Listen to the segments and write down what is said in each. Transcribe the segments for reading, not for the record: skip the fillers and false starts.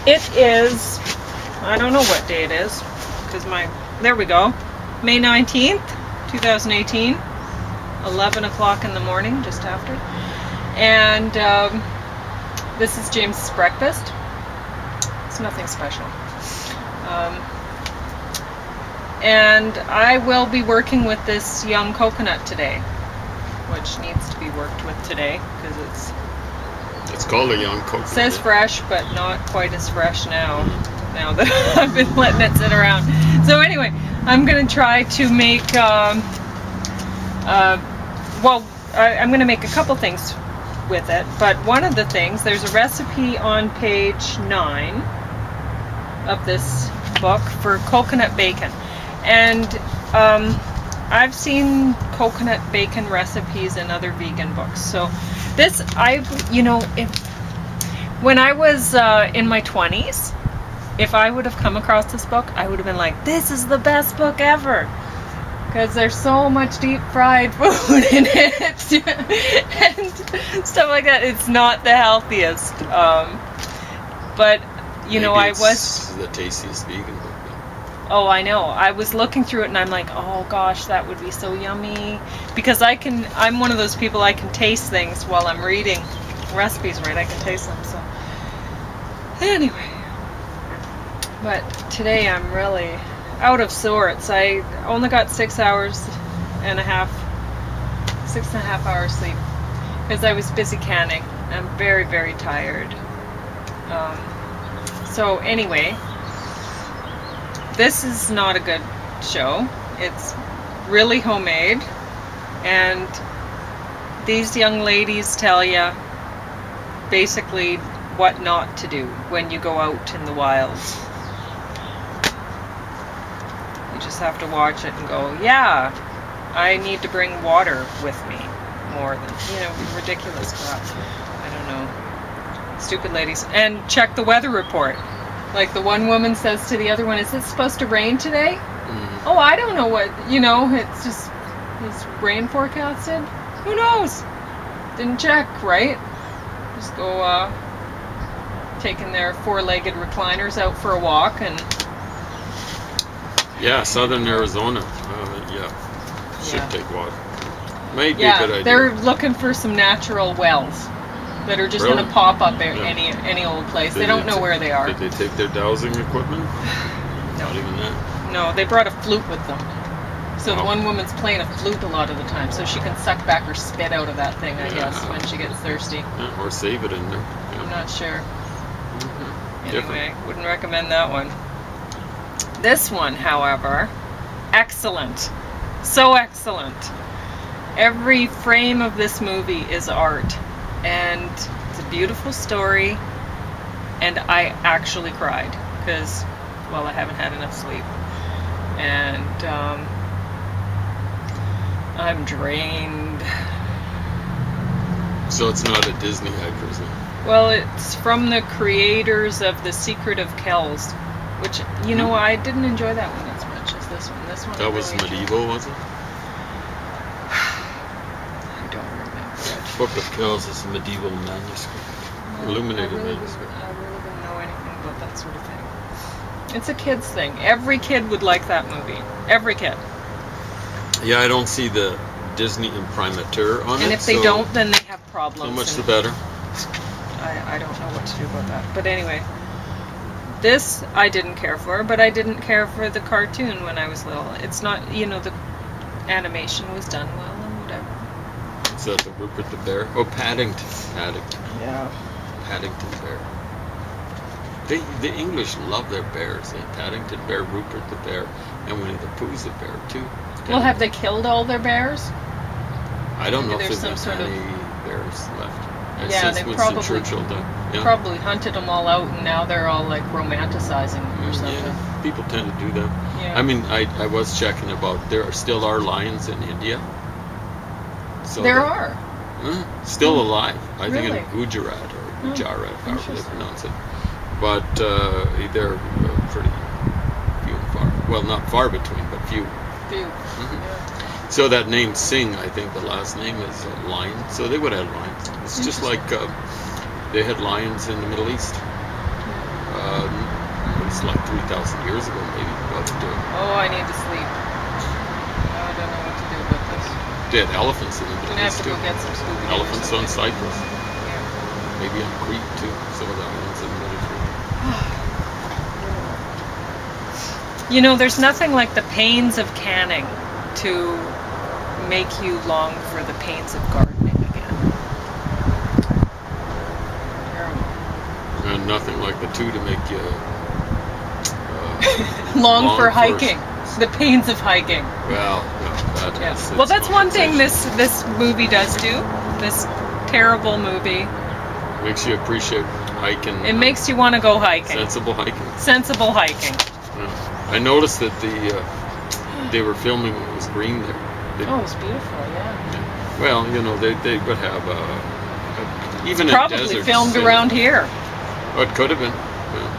It is, I don't know what day it is, because there we go, May 19th, 2018, 11 o'clock in the morning, just after. And this is James's breakfast. It's nothing special. And I will be working with this young coconut today, which needs to be worked with today, because it's called a young coconut. It says fresh, but not quite as fresh now that I've been letting it sit around. So anyway, I'm going to try to make, I'm going to make a couple things with it, but one of the things, there's a recipe on page 9 of this book for coconut bacon. And I've seen coconut bacon recipes in other vegan books. So this, when I was in my 20s, if I would have come across this book, I would have been like, this is the best book ever. Because there's so much deep fried food in it and stuff like that. It's not the healthiest. But, Maybe I was... the tastiest vegan book. Oh, I know. I was looking through it and I'm like, oh gosh, that would be so yummy. Because I'm one of those people, I can taste things while I'm reading recipes, right? I can taste them, so. Anyway. But today I'm really out of sorts. I only got 6 and a half hours sleep. Because I was busy canning. I'm very, very tired. So anyway, this is not a good show. It's really homemade, and these young ladies tell you basically what not to do when you go out in the wilds. You just have to watch it and go, yeah, I need to bring water with me more than, ridiculous crap. I don't know. Stupid ladies. And check the weather report. Like the one woman says to the other one, is it supposed to rain today? Mm-hmm. Oh, I don't know what, it's just, it's rain forecasted? Who knows? Didn't check, right? Just go, taking their 4-legged recliners out for a walk and... Yeah, southern Arizona, should take water. Might be a good idea. They're looking for some natural wells that are just going to pop up at any old place. They don't know where they are. Did they take their dowsing equipment? No. Not even that? No, they brought a flute with them. So the one woman's playing a flute a lot of the time, so she can suck back her spit out of that thing, I guess, when she gets thirsty. Yeah, or save it in there. Yeah. I'm not sure. Mm-hmm. Anyway, wouldn't recommend that one. This one, however, excellent. So excellent. Every frame of this movie is art. And it's a beautiful story, and I actually cried because, I haven't had enough sleep, and I'm drained. So it's not a Disney, I presume? Well, it's from the creators of The Secret of Kells, which, I didn't enjoy that one as much as this one. This one that was really medieval, was it? Book of Kells is a medieval manuscript. Illuminated manuscript. I really don't know anything about that sort of thing. It's a kid's thing. Every kid would like that movie. Every kid. Yeah, I don't see the Disney imprimatur on it. And if they don't, then they have problems. So much the better. I don't know what to do about that. But anyway, this I didn't care for, but I didn't care for the cartoon when I was little. It's not, the animation was done well and whatever. Is that the Rupert the Bear? Oh, Paddington. Yeah. Paddington Bear. The English love their bears. Paddington Bear, Rupert the Bear, and Winnie the Pooh's a bear too. Well, have they killed all their bears? I don't know if there's any bears left. Yeah, they probably hunted them all out, and now they're all like romanticizing them or something. Yeah, people tend to do that. Yeah. I mean, I was checking about there still are lions in India. So there are. Still alive. I Really? think in Gujarat or Gujarat, however they pronounce it. But they're pretty few and far. Well, not far between, but few. Few. Mm-hmm. So that name Singh, I think the last name is lion. So they would have lions. It's just like they had lions in the Middle East. It's like 3,000 years ago, maybe. But Oh, I need to sleep. I don't know what to do with this. they had elephants in the I'm Middle gonna have East to too. go get some Scooby Doo. Elephants on Cyprus. Yeah. Maybe on Crete too. Some of the islands in the Mediterranean. You know, there's nothing like the pains of canning to make you long for the pains of gardening again. Terrible. And nothing like the two to make you Long for for- hiking. The pains of hiking. well, no, that Yeah. is, Well, it's that's one thing compensation. this movie does do. This terrible movie. Makes you appreciate hiking. It makes you want to go hiking. sensible hiking. Sensible hiking. Yeah. I noticed that they were filming when it was green there. Oh, it's beautiful, yeah. Well, you know, they would have even Probably in deserts. filmed you know. around here. Oh, it could have been. Yeah.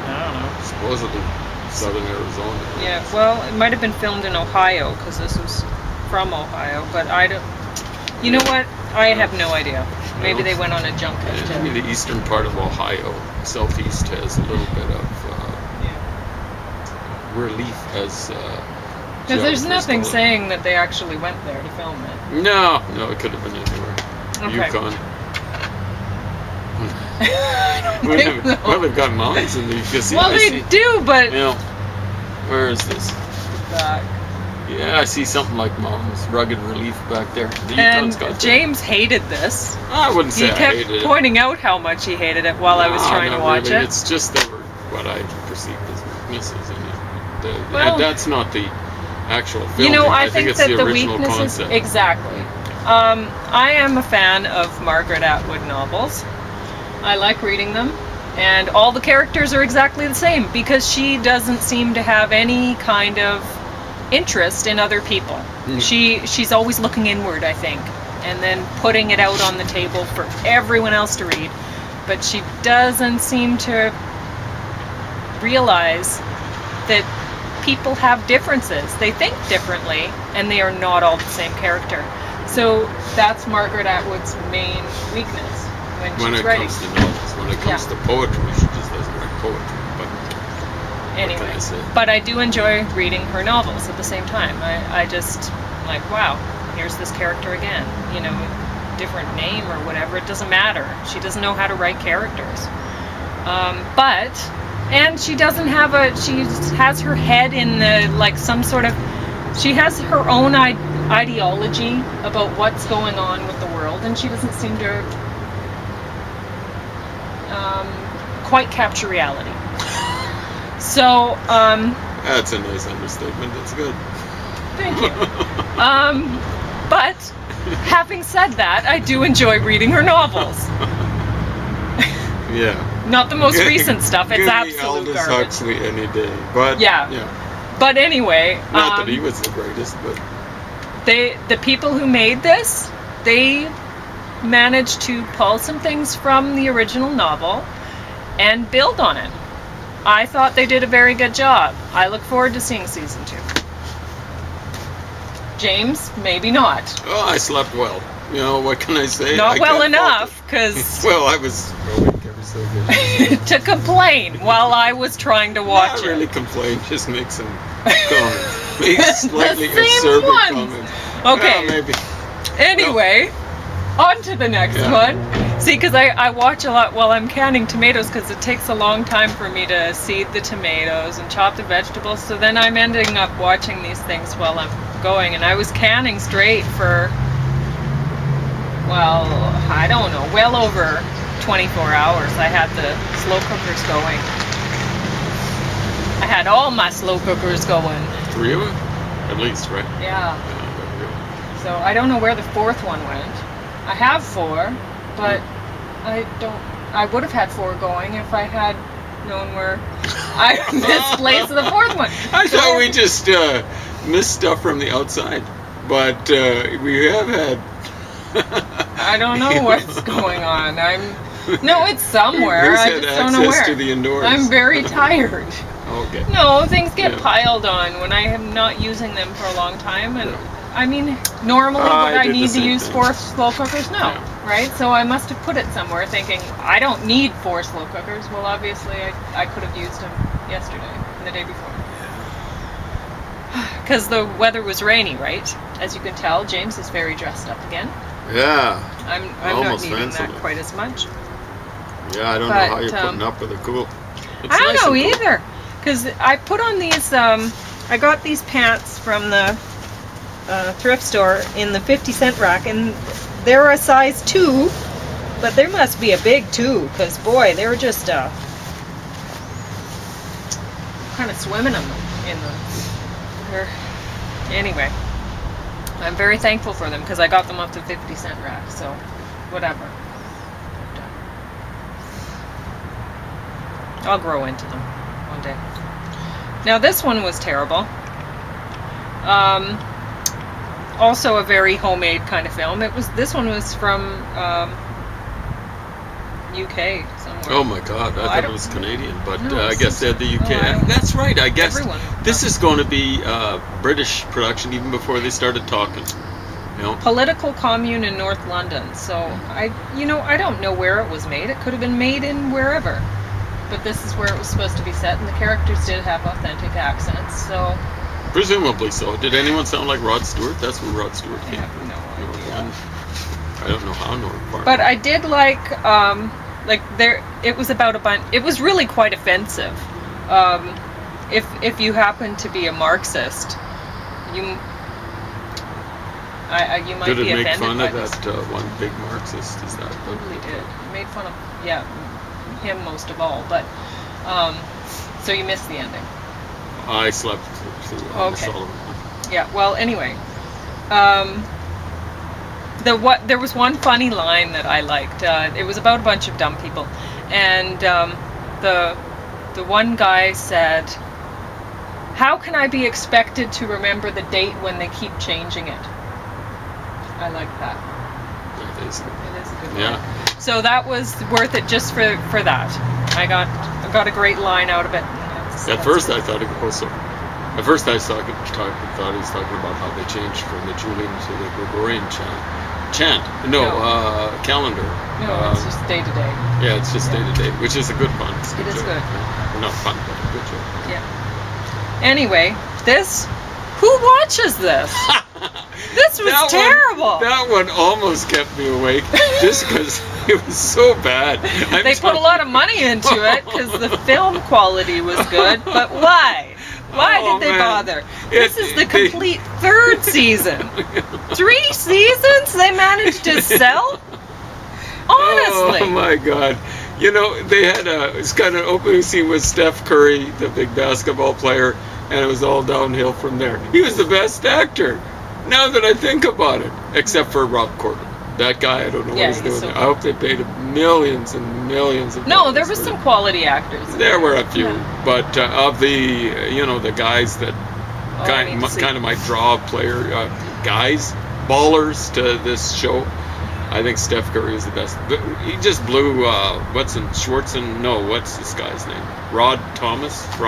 I don't know. Supposedly, southern Arizona. Yeah, well, it might have been filmed in Ohio because this was from Ohio, but I don't. You know what? I have no idea. Maybe they went on a junket. Yeah, maybe the eastern part of Ohio, southeast, has a little bit of relief as. Because there's geographers nothing call it. saying that they actually went there to film it. No, it could have been anywhere. Okay. Yukon. I don't think so. Well, they've got mountains in the Yukon. Well, they do, but. You know, where is this? Back. Yeah, I see something like mountains, rugged relief back there. The And Yukon's got that. James hated this. I wouldn't say He I kept hated it. pointing out how much he hated it while I was No, trying to not watch really. it. It's just they were what I perceived as weaknesses in it. Well- That's not the actual film. You know, I think think it's that the the original weaknesses concept. exactly. I am a fan of Margaret Atwood novels. I like reading them, and all the characters are exactly the same because she doesn't seem to have any kind of interest in other people. She's always looking inward, I think, and then putting it out on the table for everyone else to read. But she doesn't seem to realize that people have differences. They think differently, and they are not all the same character. So that's Margaret Atwood's main weakness when When she's it writing. comes to novels, when it comes Yeah. to poetry, she just doesn't write poetry. But Anyway, what can I say? but I do enjoy reading her novels at the same time. I just like, wow, here's this character again. You know, different name or whatever. It doesn't matter. She doesn't know how to write characters. And she doesn't have she has her head in the, like, some sort of, she has her own ideology about what's going on with the world, and she doesn't seem to quite capture reality. So, That's a nice understatement. That's good. thank you. But having said that, I do enjoy reading her novels. Yeah. Not the most recent stuff. It's Give me absolute Aldous garbage. Huxley any day. But Yeah. But anyway, Not that he was the greatest, but the people who made this, they managed to pull some things from the original novel and build on it. I thought they did a very good job. I look forward to seeing season 2. James, maybe not. oh, I slept well. You know, what can I say? Not I well can't fault enough, because it. Well, I was awake ever so good. to complain while I was trying to watch Not it. really complain, just make some comments. Make slightly The same acerbic ones. comments. Okay. Well, maybe. Anyway, on to the next Yeah. one. See, because I watch a lot while I'm canning tomatoes, because it takes a long time for me to seed the tomatoes and chop the vegetables. So then I'm ending up watching these things while I'm going. And I was canning straight for, well, I don't know, well over 24 hours. I had the slow cookers going. I had all my slow cookers going. 3 of them? At least, right? Yeah. Yeah, So I don't know where the fourth one went. I have 4, but I would have had 4 going if I had known where I misplaced the fourth one. I So- thought we just missed stuff from the outside, but we have had. I don't know what's going on. No, it's somewhere. Who's I had just don't know access where. to the indoors? I'm very tired. Okay. No, things get Yeah. piled on when I am not using them for a long time, and I mean, normally would I I did the need to same use thing. 4 slow cookers? No, Yeah. right? So I must have put it somewhere thinking, I don't need 4 slow cookers. Well, obviously I could have used them yesterday and the day before. Because the weather was rainy, right? As you can tell, James is very dressed up again. Yeah. I'm not Almost needing fancily. that quite as much. Yeah, I don't know But, how you're putting up with it. Cool. It's I don't nice know and cool. either. Because I put on these, I got these pants from the thrift store in the 50-cent rack, and they're a size 2, but there must be a big 2, because boy, they were just kind of swimming in the. Anyway, I'm very thankful for them because I got them off the 50-cent rack, so whatever. I'll grow into them one day. Now this one was terrible. Also a very homemade kind of film. This one was from UK somewhere. Oh my God! Well, I thought it was Canadian, but No, I guess they had the UK. Oh, I don't know. That's right. I guess Everyone. this is going to be British production even before they started talking. You know? Political commune in North London. So I don't know where it was made. It could have been made in wherever. But this is where it was supposed to be set, and the characters did have authentic accents, so... Presumably so. Did anyone sound like Rod Stewart? That's where Rod Stewart I came have from. no North idea. London. I don't know how North Park. But I did it was about a bunch... It was really quite offensive. If you happen to be a Marxist, you might did it be make offended fun by of this. that one big Marxist? Is that Totally did. It made fun of, him most of all, but... so you missed the ending. I slept through Okay. Sullivan. Yeah, well, anyway, there was one funny line that I liked. It was about a bunch of dumb people, and the one guy said, "How can I be expected to remember the date when they keep changing it?" I like that. That is good. It is a good Yeah. line. So that was worth it just for that. I got a great line out of it. At first, I thought he was thought he was talking about how they changed from the Julian to the Gregorian chant. No, calendar. No, it's just day to day. Yeah, it's just day to day, which is a good fun. It's a It is joke. good. Well, not fun, but a good joke. Yeah. Anyway, who watches this? This was terrible. That one almost kept me awake just because it was so bad. They put a lot of money into it because the film quality was good, but why? Why did they bother? This is the complete 3rd season. 3 seasons they managed to sell? Honestly. Oh my God. You know, they had it's kind of an opening scene with Steph Curry, the big basketball player, and it was all downhill from there. He was the best actor, now that I think about it, except for Rob Corddry. That guy, I don't know what he's doing there. I hope they paid him millions and millions of dollars. No, there was some quality actors. There were a few, but of the, the guys that kind of might draw guys, ballers to this show, I think Steph Curry is the best. But he just blew, what's this guy's name? Rob Thomas? It's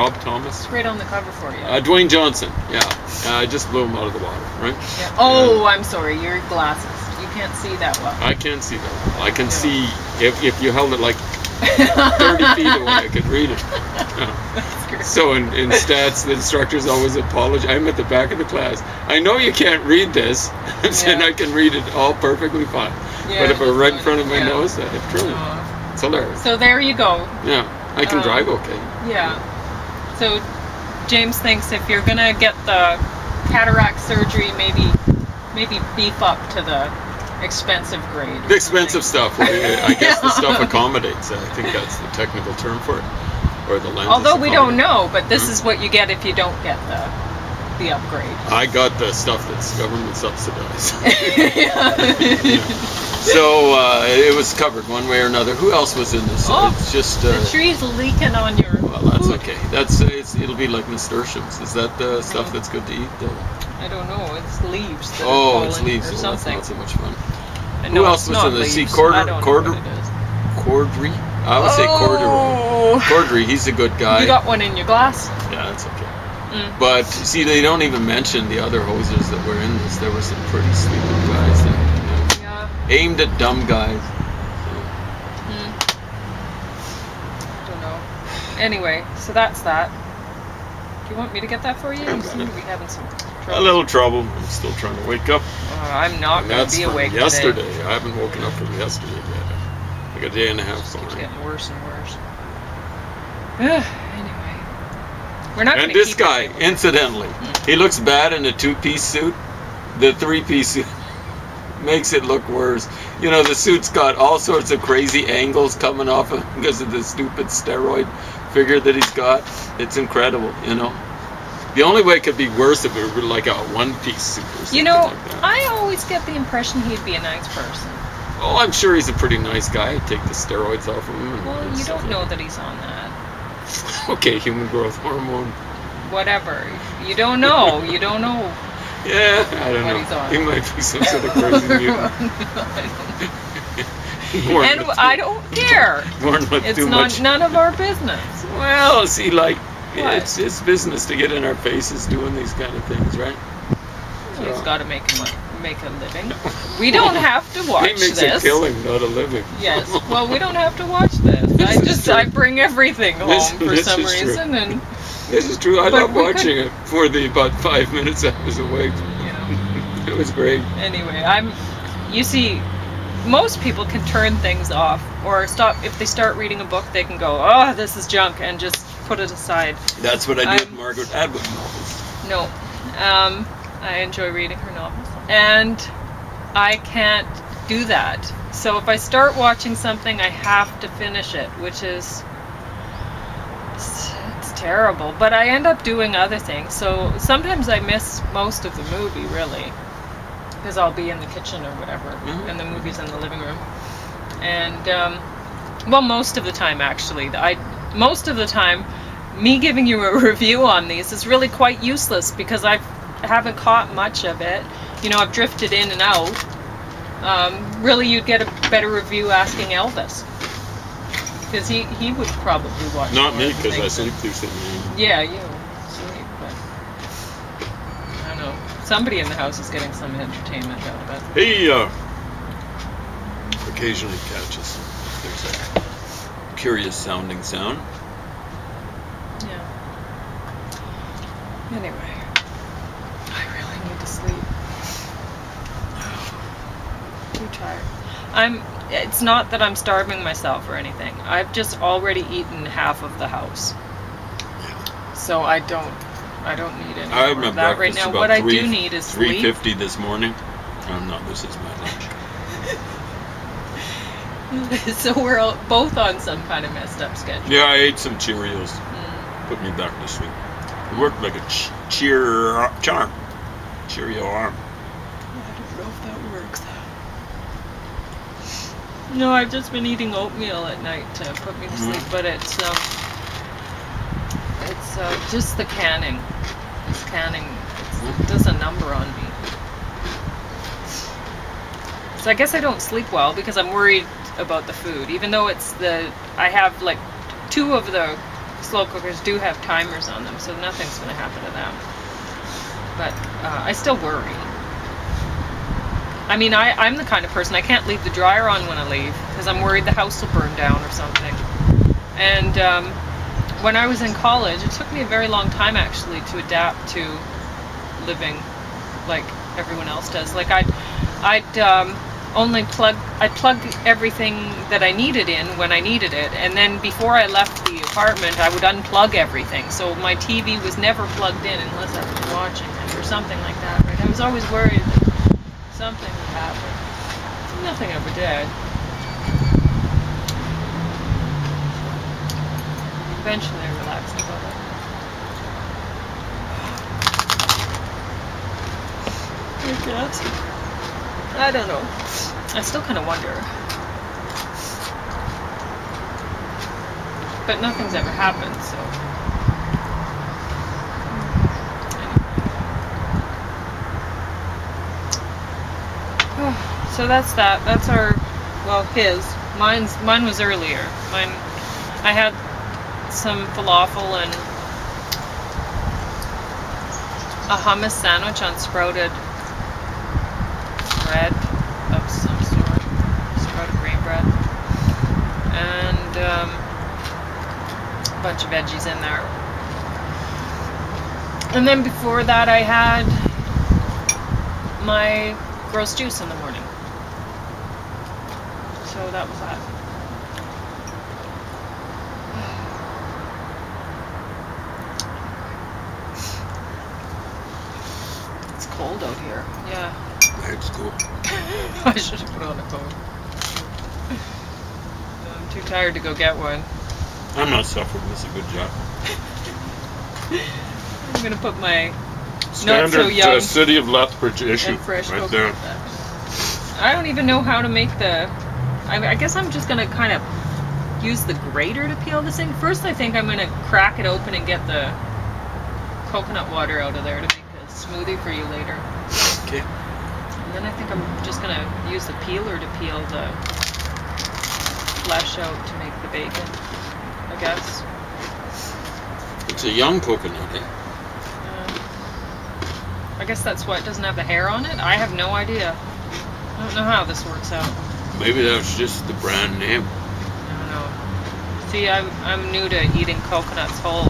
right on the cover for you. Dwayne Johnson, yeah. I just blew him out of the water, right? Yeah. Oh, I'm sorry, your glasses. You can't see that well. I can't see that well. I can see, if you held it like 30 feet away, I could read it. That's great. So in stats, the instructors always apologize. I'm at the back of the class. I know you can't read this, and I can read it all perfectly fine. Yeah, but if I'm right in front of my nose, it's true. It's hilarious. So there you go. Yeah, I can drive okay. Yeah. So James thinks if you're gonna get the cataract surgery, maybe beef up to the expensive grade. The expensive stuff. I guess the stuff accommodates. I think that's the technical term for it, or the lenses. Although we don't know, but this is what you get if you don't get the upgrade. I got the stuff that's government subsidized. Yeah. So it was covered one way or another. Who else was in this? It's just the tree's leaking on your. Well, that's okay. It'll be like nasturtiums. Is that the stuff that's good to eat? I don't know. It's leaves. It's leaves. Or Well, something. that's not so much fun. No, Who else was in this? See, Corddry. I would say Corddry. Corddry, he's a good guy. You got one in your glass? Yeah, that's okay. But see, they don't even mention the other hosers that were in this. There were some pretty stupid guys that, aimed at dumb guys. I don't know. Anyway, so that's that. Do you want me to get that for you? You seem to be having some trouble. A little trouble. I'm still trying to wake up. I'm not going to be awake yesterday. today. I haven't woken up from yesterday yet. Like a day and a half. It's getting worse and worse. Anyway, we're not. And this guy, incidentally, he looks bad in a 2-piece suit. The 3-piece suit makes it look worse. You know, the suit's got all sorts of crazy angles coming off it because of the stupid steroid figure that he's got. It's incredible, you know. The only way it could be worse if it were like a 1-piece suit or something. You know, like that. I always get the impression he'd be a nice person. Oh, I'm sure he's a pretty nice guy. I'd take the steroids off of him. Well, you don't know that he's on that. Okay, human growth hormone. Whatever. You don't know. You don't know. Yeah, I don't know. He's on. He might be some sort of crazy mutant. And I don't care. It's none of our business. Well, see, like, it's his business to get in our faces doing these kind of things, right? He's got to make a living. We don't have to watch this. He makes a killing, not a living. Yes. Well, we don't have to watch this. I bring everything home for some reason, and this is true. I love watching it for the about 5 minutes I was awake. It was great. Anyway, you see, most people can turn things off or stop. If they start reading a book, they can go, oh, this is junk, and just put it aside. That's what I do with Margaret Atwood novels. No. I enjoy reading her novels. And I can't do that. So if I start watching something, I have to finish it, which is... It's terrible. But I end up doing other things. So sometimes I miss most of the movie, really. Because I'll be in the kitchen or whatever, and the movie's in the living room. And, well, most of the time, actually. Most of the time, me giving you a review on these is really quite useless because I haven't caught much of it. You know, I've drifted in and out. Really, you'd get a better review asking Elvis. Because he would probably watch. Not me, because I sleep through something. Yeah, you sleep, but I don't know. Somebody in the house is getting some entertainment out of it. He occasionally catches. There's a curious sounding sound. Yeah. Anyway, I really need to sleep. Too tired. It's not that I'm starving myself or anything. I've just already eaten half of the house. So I don't need any more of that right now. What I do need is sleep. 3:50 this morning. No, this is my lunch. So we're both on some kind of messed up schedule. Yeah, I ate some Cheerios. Put me back to sleep. It worked like a Cheerio arm. I don't know if that works. No, I've just been eating oatmeal at night to put me to sleep, but it's just the canning. This canning it does a number on me. So I guess I don't sleep well because I'm worried about the food, even though I have like 2 of the slow cookers do have timers on them, so nothing's going to happen to them. But I still worry. I mean, I'm the kind of person, I can't leave the dryer on when I leave because I'm worried the house will burn down or something. And when I was in college, it took me a very long time actually to adapt to living like everyone else does. Like I'd plug everything that I needed in when I needed it, and then before I left the apartment I would unplug everything, so my TV was never plugged in unless I was watching it or something like that, right? I was always worried that something would happen. Nothing ever did. Eventually I relaxed about it. I guess. I don't know. I still kind of wonder. But nothing's ever happened, so. Anyway. So that's that. That's his. Mine was earlier. I had some falafel and a hummus sandwich on sprouted bread of some sort, sprouted grain bread, and a bunch of veggies in there. And then before that, I had my gross juice in the morning. So that was that. It's cold out here. Yeah. It's cool. I should have put on a coat. I'm too tired to go get one. I'm not suffering. This is a good job. I'm gonna put my Standard not so young City of Lethbridge issue and fresh right coconut there. back. I don't even know how to make the. I guess I'm just gonna kind of use the grater to peel this thing. First, I think I'm gonna crack it open and get the coconut water out of there to make a smoothie for you later. Okay. And then I think I'm just gonna use the peeler to peel the flesh out to make the bacon, I guess. It's a young coconut, eh? I guess that's why it doesn't have the hair on it. I have no idea. I don't know how this works out. Maybe that was just the brand name. I don't know. See, I'm new to eating coconuts whole.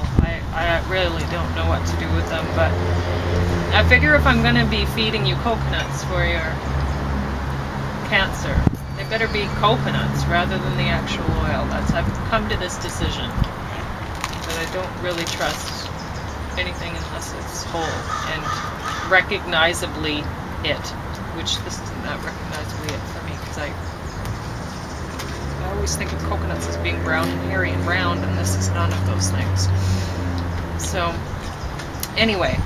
I really don't know what to do with them, but I figure if I'm gonna be feeding you coconuts for your cancer, they better be coconuts rather than the actual oil. I've come to this decision that I don't really trust anything unless it's whole and recognizably it, which this isn't that recognizably it for me, because I always think of coconuts as being brown and hairy and round, and this is none of those things. So anyway,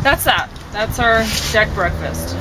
that's our deck breakfast.